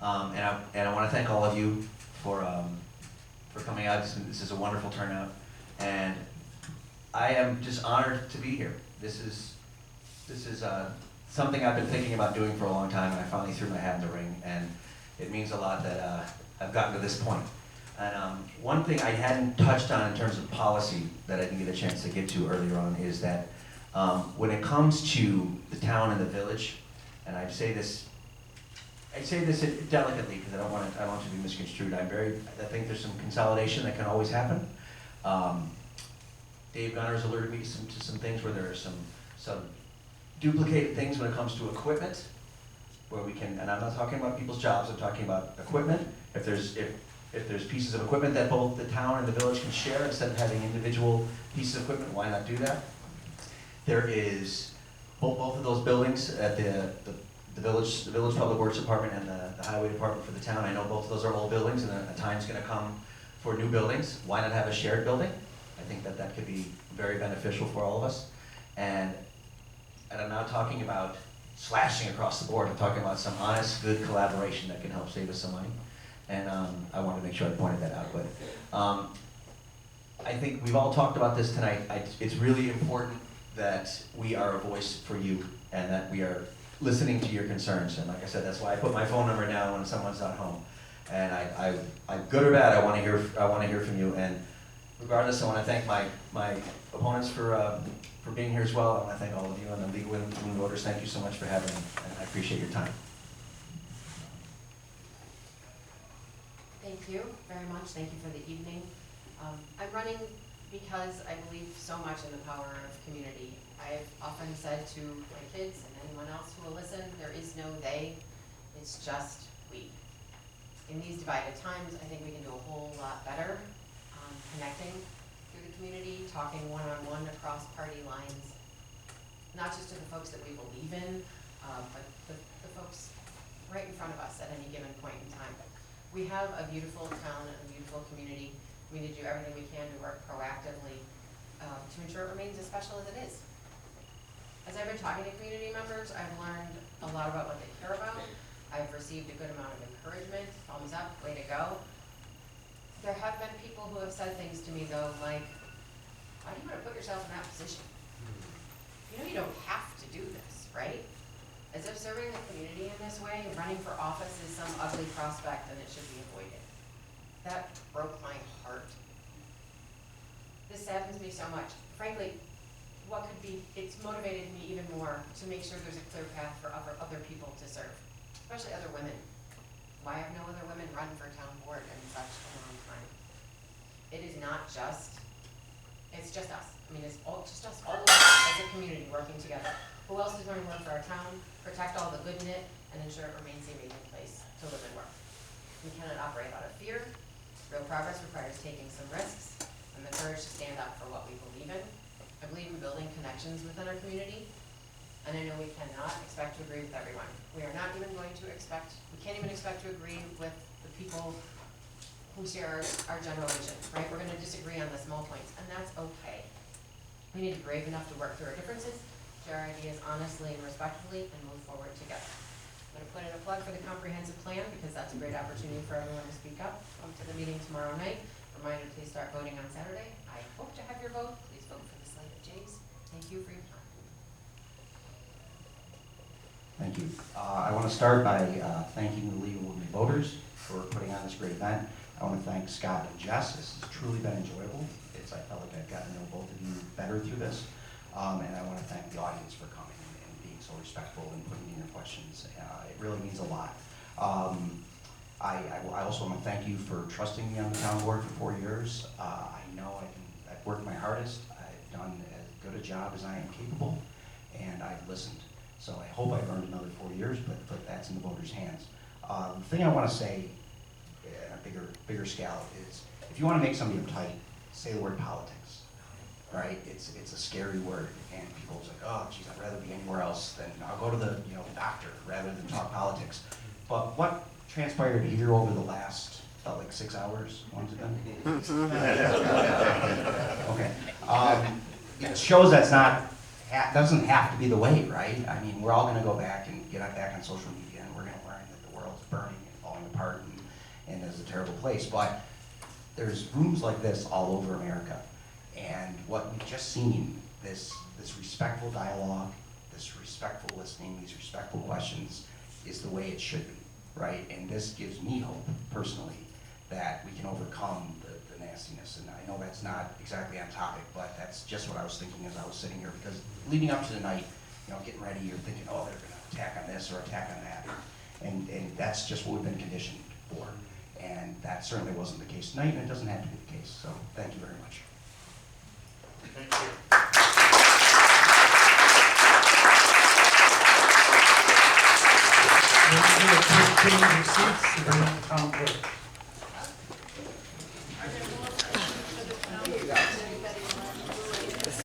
And I want to thank all of you for coming out. This is a wonderful turnout, and I am just honored to be here. This is something I've been thinking about doing for a long time, and I finally threw my hat in the ring, and it means a lot that I've gotten to this point. And one thing I hadn't touched on in terms of policy that I didn't get a chance to get to earlier on is that when it comes to the town and the village, and I say this delicately because I don't want to be misconstrued. I think there's some consolidation that can always happen. Dave Gunner's alerted me to some things where there are some duplicated things when it comes to equipment, where we can, and I'm not talking about people's jobs, I'm talking about equipment. If there's pieces of equipment that both the town and the village can share instead of having individual pieces of equipment, why not do that? There is both of those buildings at the village Public Works Department and the Highway Department for the town. I know both of those are old buildings, and a time's going to come for new buildings. Why not have a shared building? I think that could be very beneficial for all of us. And I'm not talking about slashing across the board. I'm talking about some honest, good collaboration that can help save us some money. And I wanted to make sure I pointed that out. But I think we've all talked about this tonight. It's really important that we are a voice for you and that we are listening to your concerns. And like I said, that's why I put my phone number down when someone's not home. And I good or bad, I want to hear from you. And regardless, I want to thank my opponents for being here as well. I want to thank all of you, and the League of Women Voters. Thank you so much for having me, and I appreciate your time. Thank you very much. Thank you for the evening. I'm running because I believe so much in the power of community. I've often said to my kids and anyone else who will listen, there is no they, it's just we. In these divided times, I think we can do a whole lot better connecting through the community, talking one-on-one across party lines, not just to the folks that we believe in, but the folks right in front of us at any given point in time. We have a beautiful town and a beautiful community. We need to do everything we can to work proactively to ensure it remains as special as it is. As I've been talking to community members, I've learned a lot about what they care about. I've received a good amount of encouragement, thumbs up, way to go. There have been people who have said things to me though, like, why do you want to put yourself in that position? You know you don't have to do this, right? As if serving the community in this way, running for office is some ugly prospect and it should be avoided. That broke my heart. This saddens me so much. Frankly, it's motivated me even more to make sure there's a clear path for other people to serve, especially other women. Why have no other women run for town board in such a long time? It is not just, it's just us. I mean, it's just us, all of us as a community working together. Who else is going to work for our town, protect all the good in it, and ensure it remains the amazing place to live and work? We cannot operate out of fear. Real progress requires taking some risks and the courage to stand up for what we believe in. I believe in building connections within our community, and I know we cannot expect to agree with everyone. We are not even going to we can't even expect to agree with the people who share our general vision, right? We're going to disagree on the small points, and that's okay. We need to be brave enough to work through our differences, share our ideas honestly and respectfully, and move forward together. I'm going to put in a plug for the comprehensive plan because that's a great opportunity for everyone to speak up. Come to the meeting tomorrow night. Reminder, please start voting on Saturday. I hope to have your vote. Please vote for the slate of J's. Thank you for your time. Thank you. I want to start by thanking the League of Women Voters for putting on this great event. I want to thank Scott and Jess. This has truly been enjoyable. I felt like I've gotten to know both of you better through this. And I want to thank the audience for coming and being so respectful and putting in your questions. It really means a lot. I also want to thank you for trusting me on the town board for 4 years. I know I've worked my hardest. I've done as good a job as I am capable, and I've listened. So I hope I've earned another 4 years, but that's in the voters' hands. The thing I want to say on a bigger scale is, if you want to make somebody uptight, say the word politics, right? It's a scary word, and people are like, oh, geez, I'd rather be anywhere else than I'll go to the doctor rather than talk politics. But what transpired here over the last felt like 6 hours? One's it been? Okay. It shows that's not doesn't have to be the way, right? I mean, we're all going to go back and get back on social media, and we're going to learn that the world's burning and falling terrible place, but there's rooms like this all over America. And what we've just seen, this respectful dialogue, this respectful listening, these respectful questions is the way it should be, right? And this gives me hope, personally, that we can overcome the nastiness. And I know that's not exactly on topic, but that's just what I was thinking as I was sitting here, because leading up to the night, getting ready, you're thinking, oh, they're gonna attack on this or attack on that. And that's just what we've been conditioned for. And that certainly wasn't the case tonight, and it doesn't have to be the case. So thank you very much. Thank you. We're going to take your seats and bring up the town clerk.